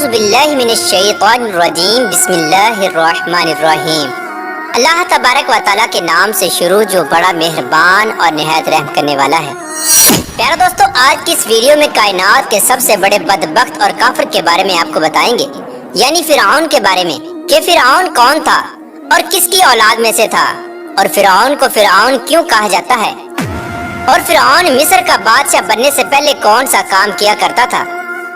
اعوذ باللہ من الشیطان الرجیم بسم اللہ الرحمن الرحیم۔ اللہ تبارک و تعالیٰ کے نام سے شروع جو بڑا مہربان اور نہایت رحم کرنے والا ہے۔ پیارے دوستو، آج کی اس ویڈیو میں کائنات کے سب سے بڑے بدبخت اور کافر کے بارے میں آپ کو بتائیں گے، یعنی فرعون کے بارے میں، کہ فرعون کون تھا اور کس کی اولاد میں سے تھا، اور فرعون کو فرعون کیوں کہا جاتا ہے، اور فرعون مصر کا بادشاہ بننے سے پہلے کون سا کام کیا کرتا تھا،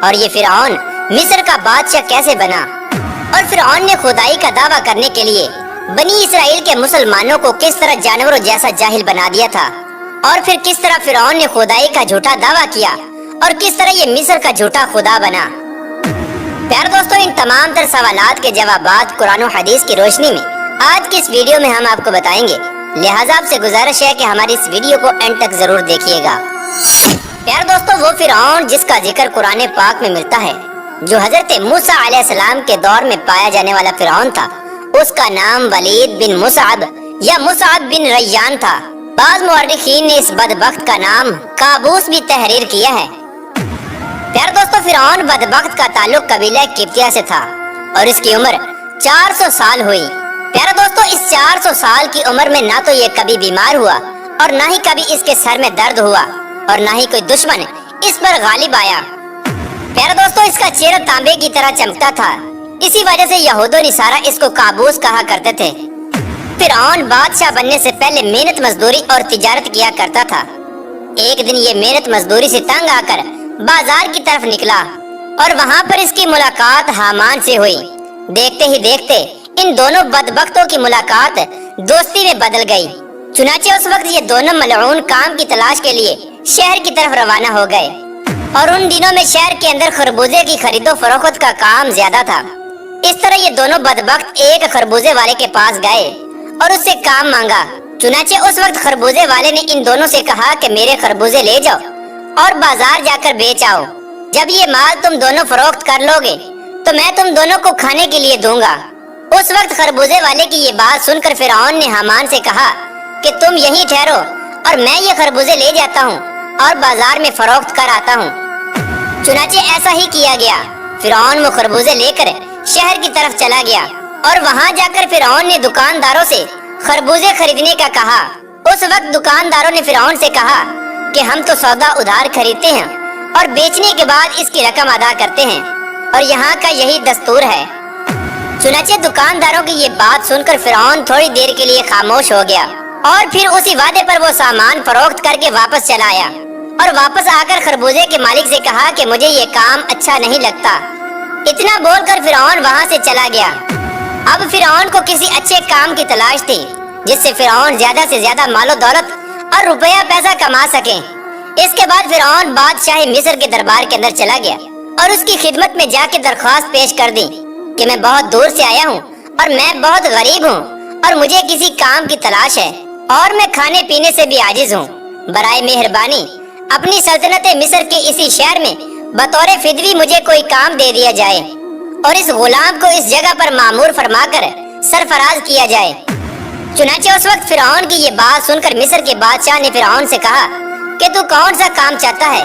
اور یہ فرعون مصر کا بادشاہ کیسے بنا، اور فرعون نے خدائی کا دعویٰ کرنے کے لیے بنی اسرائیل کے مسلمانوں کو کس طرح جانوروں جیسا جاہل بنا دیا تھا، اور پھر کس طرح فرعون نے خدائی کا جھوٹا دعویٰ کیا اور کس طرح یہ مصر کا جھوٹا خدا بنا۔ پیارے دوستو، ان تمام تر سوالات کے جوابات قرآن و حدیث کی روشنی میں آج کی اس ویڈیو میں ہم آپ کو بتائیں گے، لہٰذا آپ سے گزارش ہے کہ ہماری اس ویڈیو کو اینڈ تک ضرور دیکھیے گا۔ پیارے دوستو، وہ فرعون جس کا ذکر قرآن پاک میں ملتا ہے، جو حضرت موسیٰ علیہ السلام کے دور میں پایا جانے والا فرعون تھا، اس کا نام ولید بن مصعب یا مصعب بن ریان تھا۔ بعض مورخین نے اس بدبخت کا نام قابوس بھی تحریر کیا ہے۔ پیارے دوستو، فرعون بدبخت کا تعلق قبیلہ قبطیہ سے تھا اور اس کی عمر 400 سال ہوئی۔ پیارے دوستو، اس 400 سال کی عمر میں نہ تو یہ کبھی بیمار ہوا اور نہ ہی کبھی اس کے سر میں درد ہوا اور نہ ہی کوئی دشمن اس پر غالب آیا۔ پیارے دوستو، اس کا چہرہ تانبے کی طرح چمکتا تھا، اسی وجہ سے یہود و نصارہ اس کو قابوس کہا کرتے تھے۔ فرعون بادشاہ بننے سے پہلے محنت مزدوری اور تجارت کیا کرتا تھا۔ ایک دن یہ محنت مزدوری سے تنگ آ کر بازار کی طرف نکلا اور وہاں پر اس کی ملاقات حامان سے ہوئی۔ دیکھتے ہی دیکھتے ان دونوں بدبختوں کی ملاقات دوستی میں بدل گئی۔ چنانچہ اس وقت یہ دونوں ملعون کام کی تلاش کے لیے شہر کی طرف روانہ ہو گئے، اور ان دنوں میں شہر کے اندر خربوزے کی خرید و فروخت کا کام زیادہ تھا۔ اس طرح یہ دونوں بدبخت ایک خربوزے والے کے پاس گئے اور اس سے کام مانگا۔ چنانچہ اس وقت خربوزے والے نے ان دونوں سے کہا کہ میرے خربوزے لے جاؤ اور بازار جا کر بیچ آؤ۔ جب یہ مال تم دونوں فروخت کر لو گے تو میں تم دونوں کو کھانے کے لیے دوں گا۔ اس وقت خربوزے والے کی یہ بات سن کر فرعون نے حامان سے کہا کہ تم یہیں ٹھہرو اور میں یہ خربوزے لے جاتا ہوں اور بازار میں فروخت کر آتا ہوں۔ چنانچہ ایسا ہی کیا گیا۔ فرعون وہ خربوزے لے کر شہر کی طرف چلا گیا اور وہاں جا کر فرعون نے دکانداروں سے خربوزے خریدنے کا کہا۔ اس وقت دکانداروں نے فرعون سے کہا کہ ہم تو سودا ادھار خریدتے ہیں اور بیچنے کے بعد اس کی رقم ادا کرتے ہیں، اور یہاں کا یہی دستور ہے۔ چنانچہ دکانداروں کی یہ بات سن کر فرعون تھوڑی دیر کے لیے خاموش ہو گیا، اور پھر اسی وعدے پر وہ سامان فروخت کر کے واپس چلا آیا، اور واپس آ کر خربوزے کے مالک سے کہا کہ مجھے یہ کام اچھا نہیں لگتا۔ اتنا بول کر فرعون وہاں سے چلا گیا۔ اب فرعون کو کسی اچھے کام کی تلاش تھی جس سے فرعون زیادہ سے زیادہ مال و دولت اور روپیہ پیسہ کما سکے۔ اس کے بعد فرعون بادشاہ مصر کے دربار کے اندر چلا گیا اور اس کی خدمت میں جا کے درخواست پیش کر دی کہ میں بہت دور سے آیا ہوں اور میں بہت غریب ہوں اور مجھے کسی کام کی تلاش ہے، اور میں کھانے پینے سے بھی عاجز ہوں۔ برائے مہربانی اپنی سلطنت مصر کے اسی شہر میں بطور فدوی مجھے کوئی کام دے دیا جائے اور اس غلام کو اس جگہ پر مامور فرما کر سرفراز کیا جائے۔ چنانچہ اس وقت فرعون کی یہ بات سن کر مصر کے بادشاہ نے فرعون سے کہا کہ تو کون سا کام چاہتا ہے؟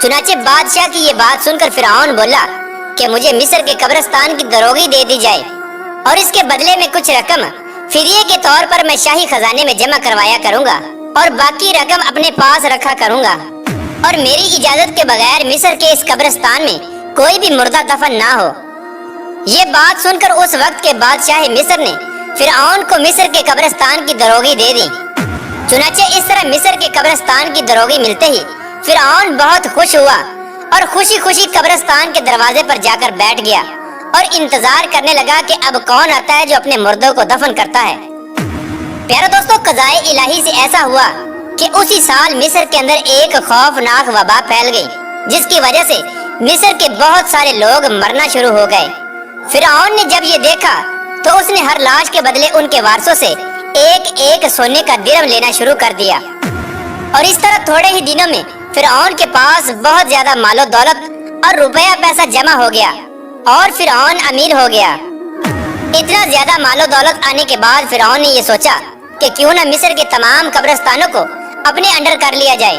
چنانچہ بادشاہ کی یہ بات سن کر فرعون بولا کہ مجھے مصر کے قبرستان کی دروگی دے دی جائے، اور اس کے بدلے میں کچھ رقم فدیے کے طور پر میں شاہی خزانے میں جمع کروایا کروں گا اور باقی رقم اپنے پاس رکھا کروں گا، اور میری اجازت کے بغیر مصر کے اس قبرستان میں کوئی بھی مردہ دفن نہ ہو۔ یہ بات سن کر اس وقت کے بادشاہ مصر نے فرعون کو مصر کے قبرستان کی دروگی دے دی۔ چنانچہ اس طرح مصر کے قبرستان کی دروگی ملتے ہی فرعون بہت خوش ہوا اور خوشی خوشی قبرستان کے دروازے پر جا کر بیٹھ گیا اور انتظار کرنے لگا کہ اب کون آتا ہے جو اپنے مردوں کو دفن کرتا ہے۔ پیارے دوستو، قضائے الہی سے ایسا ہوا کہ اسی سال مصر کے اندر ایک خوفناک وبا پھیل گئی، جس کی وجہ سے مصر کے بہت سارے لوگ مرنا شروع ہو گئے۔ فرعون نے جب یہ دیکھا تو اس نے ہر لاش کے بدلے ان کے وارثوں سے ایک ایک سونے کا درم لینا شروع کر دیا، اور اس طرح تھوڑے ہی دنوں میں فرعون کے پاس بہت زیادہ مال و دولت اور روپیہ پیسہ جمع ہو گیا اور فرعون امیر ہو گیا۔ اتنا زیادہ مال و دولت آنے کے بعد فرعون نے یہ سوچا کہ کیوں نہ مصر کے تمام قبرستانوں کو اپنے انڈر کر لیا جائے،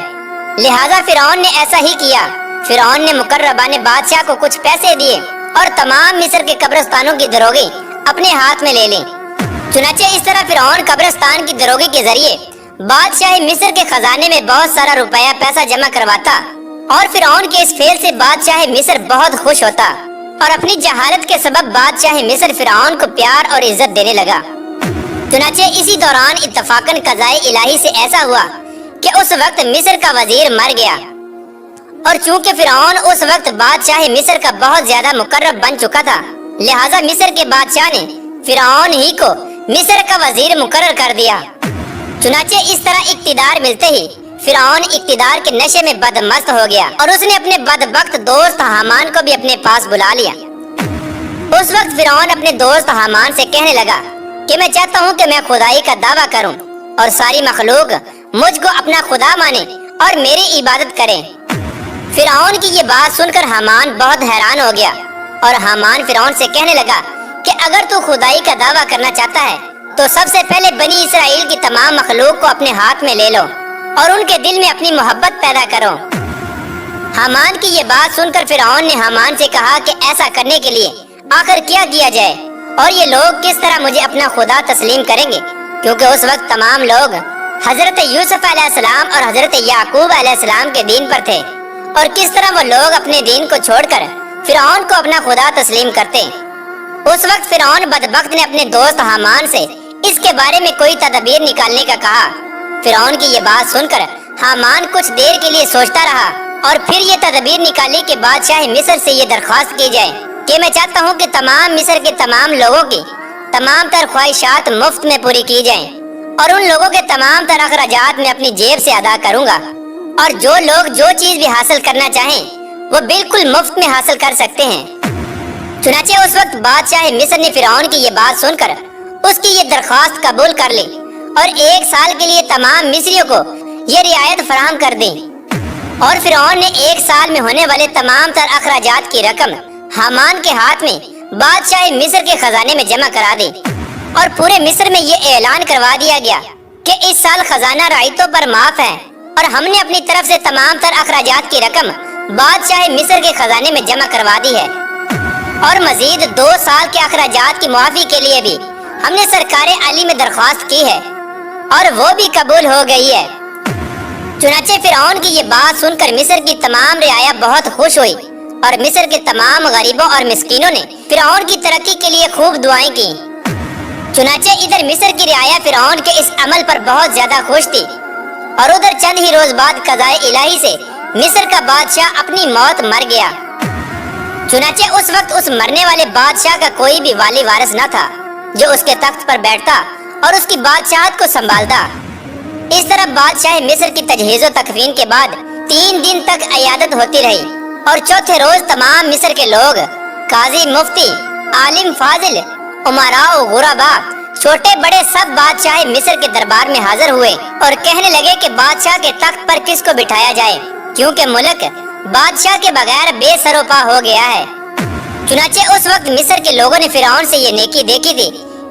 لہٰذا فرعون نے ایسا ہی کیا۔ فرعون نے مقربان بادشاہ کو کچھ پیسے دیے اور تمام مصر کے قبرستانوں کی دروگی اپنے ہاتھ میں لے لیں۔ چنانچہ اس طرح فرعون قبرستان کی دروگی کے ذریعے بادشاہ مصر کے خزانے میں بہت سارا روپیہ پیسہ جمع کرواتا، اور فرعون کے اس فعل سے بادشاہ مصر بہت خوش ہوتا، اور اپنی جہالت کے سبب بادشاہ مصر فرعون کو پیار اور عزت دینے لگا۔ چنانچہ اسی دوران اتفاقاً قضائے الہی سے ایسا ہوا کہ اس وقت مصر کا وزیر مر گیا، اور چونکہ فرعون اس وقت بادشاہ مصر کا بہت زیادہ مقرب بن چکا تھا، لہٰذا مصر کے بادشاہ نے فرعون ہی کو مصر کا وزیر مقرر کر دیا۔ چنانچہ اس طرح اقتدار ملتے ہی فرعون اقتدار کے نشے میں بدمست ہو گیا، اور اس نے اپنے بدبخت دوست حامان کو بھی اپنے پاس بلا لیا۔ اس وقت فرعون اپنے دوست حامان سے کہنے لگا کہ میں چاہتا ہوں کہ میں خدائی کا دعویٰ کروں اور ساری مخلوق مجھ کو اپنا خدا مانے اور میری عبادت کرے۔ فرعون کی یہ بات سن کر حامان بہت حیران ہو گیا، اور حامان فرعون سے کہنے لگا کہ اگر تو خدائی کا دعویٰ کرنا چاہتا ہے تو سب سے پہلے بنی اسرائیل کی تمام مخلوق کو اپنے ہاتھ میں لے لو اور ان کے دل میں اپنی محبت پیدا کرو۔ حامان کی یہ بات سن کر فرعون نے حامان سے کہا کہ ایسا کرنے کے لیے آخر کیا کیا جائے، اور یہ لوگ کس طرح مجھے اپنا خدا تسلیم کریں گے، کیونکہ اس وقت تمام لوگ حضرت یوسف علیہ السلام اور حضرت یعقوب علیہ السلام کے دین پر تھے، اور کس طرح وہ لوگ اپنے دین کو چھوڑ کر فرعون کو اپنا خدا تسلیم کرتے۔ اس وقت فرعون بدبخت نے اپنے دوست حامان سے اس کے بارے میں کوئی تدبیر نکالنے کا کہا۔ فرعون کی یہ بات سن کر حامان کچھ دیر کے لیے سوچتا رہا، اور پھر یہ تدبیر نکالی کہ بادشاہ مصر سے یہ درخواست کی جائے کہ میں چاہتا ہوں کہ تمام مصر کے تمام لوگوں کی تمام تر خواہشات مفت میں پوری کی جائیں، اور ان لوگوں کے تمام تر اخراجات میں اپنی جیب سے ادا کروں گا، اور جو لوگ جو چیز بھی حاصل کرنا چاہیں وہ بالکل مفت میں حاصل کر سکتے ہیں۔ چنانچہ اس وقت بادشاہ مصر نے فرعون کی یہ بات سن کر اس کی یہ درخواست قبول کر لی، اور 1 سال کے لیے تمام مصریوں کو یہ رعایت فراہم کر دی، اور فرعون نے 1 سال میں ہونے والے تمام تر اخراجات کی رقم حامان کے ہاتھ میں بادشاہ مصر کے خزانے میں جمع کرا دی، اور پورے مصر میں یہ اعلان کروا دیا گیا کہ اس سال خزانہ رعیتوں پر معاف ہے، اور ہم نے اپنی طرف سے تمام تر اخراجات کی رقم بادشاہ مصر کے خزانے میں جمع کروا دی ہے، اور مزید 2 سال کے اخراجات کی معافی کے لیے بھی ہم نے سرکار عالی میں درخواست کی ہے، اور وہ بھی قبول ہو گئی ہے۔ چنانچہ فرعون کی یہ بات سن کر مصر کی تمام رعایا بہت خوش ہوئی، اور مصر کے تمام غریبوں اور مسکینوں نے فرعون کی ترقی کے لیے خوب دعائیں کی۔ چنانچہ ادھر مصر کی رعایا فرعون کے اس عمل پر بہت زیادہ خوش تھی، اور ادھر چند ہی روز بعد قضائے الہی سے مصر کا بادشاہ اپنی موت مر گیا۔ چنانچہ اس وقت اس مرنے والے بادشاہ کا کوئی بھی والی وارث نہ تھا جو اس کے تخت پر بیٹھتا اور اس کی بادشاہت کو سنبھالتا۔ اس طرح بادشاہ مصر کی تجہیز و تکفین کے بعد 3 دن تک عیادت ہوتی رہی، اور چوتھے روز تمام مصر کے لوگ، قاضی، مفتی، عالم، فاضل، امراء و غرباء، چھوٹے بڑے سب بادشاہ مصر کے دربار میں حاضر ہوئے اور کہنے لگے کہ بادشاہ کے تخت پر کس کو بٹھایا جائے، کیونکہ ملک بادشاہ کے بغیر بے سر و پا ہو گیا ہے۔ چنانچہ اس وقت مصر کے لوگوں نے فرعون سے یہ نیکی دیکھی تھی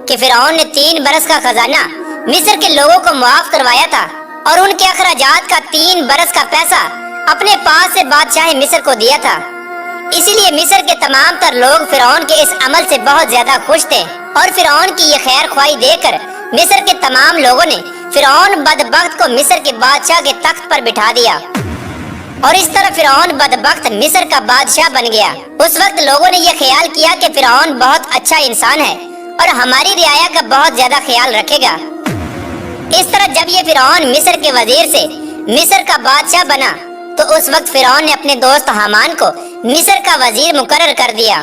کہ فرعون نے 3 برس کا خزانہ مصر کے لوگوں کو معاف کروایا تھا، اور ان کے اخراجات کا 3 برس کا پیسہ اپنے پاس سے بادشاہ مصر کو دیا تھا۔ اسی لیے مصر کے تمام تر لوگ فرعون کے اس عمل سے بہت زیادہ خوش تھے، اور فرعون کی یہ خیر خواہی دیکھ کر مصر کے تمام لوگوں نے فرعون بدبخت کو مصر کے بادشاہ کے تخت پر بٹھا دیا، اور اس طرح فرعون بدبخت مصر کا بادشاہ بن گیا۔ اس وقت لوگوں نے یہ خیال کیا کہ فرعون بہت اچھا انسان ہے اور ہماری رعایا کا بہت زیادہ خیال رکھے گا۔ اس طرح جب یہ فرعون مصر کے وزیر سے مصر کا بادشاہ بنا تو اس وقت فرعون نے اپنے دوست حامان کو مصر کا وزیر مقرر کر دیا۔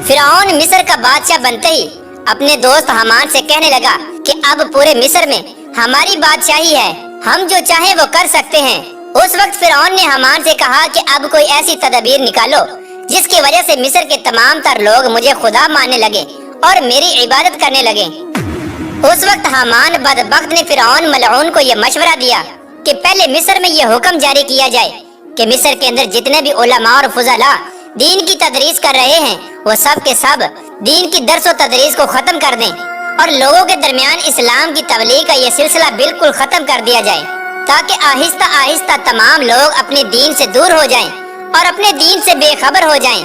فرعون مصر کا بادشاہ بنتے ہی اپنے دوست حامان سے کہنے لگا کہ اب پورے مصر میں ہماری بادشاہی ہے، ہم جو چاہیں وہ کر سکتے ہیں۔ اس وقت فرعون نے حامان سے کہا کہ اب کوئی ایسی تدبیر نکالو جس کی وجہ سے مصر کے تمام تر لوگ مجھے خدا ماننے لگے اور میری عبادت کرنے لگے۔ اس وقت حامان بدبخت نے فرعون ملعون کو یہ مشورہ دیا کہ پہلے مصر میں یہ حکم جاری کیا جائے کہ مصر کے اندر جتنے بھی علماء اور فضلاء دین کی تدریس کر رہے ہیں وہ سب کے سب دین کی درس و تدریس کو ختم کر دیں، اور لوگوں کے درمیان اسلام کی تبلیغ کا یہ سلسلہ بالکل ختم کر دیا جائے، تاکہ آہستہ آہستہ تمام لوگ اپنے دین سے دور ہو جائیں اور اپنے دین سے بے خبر ہو جائیں،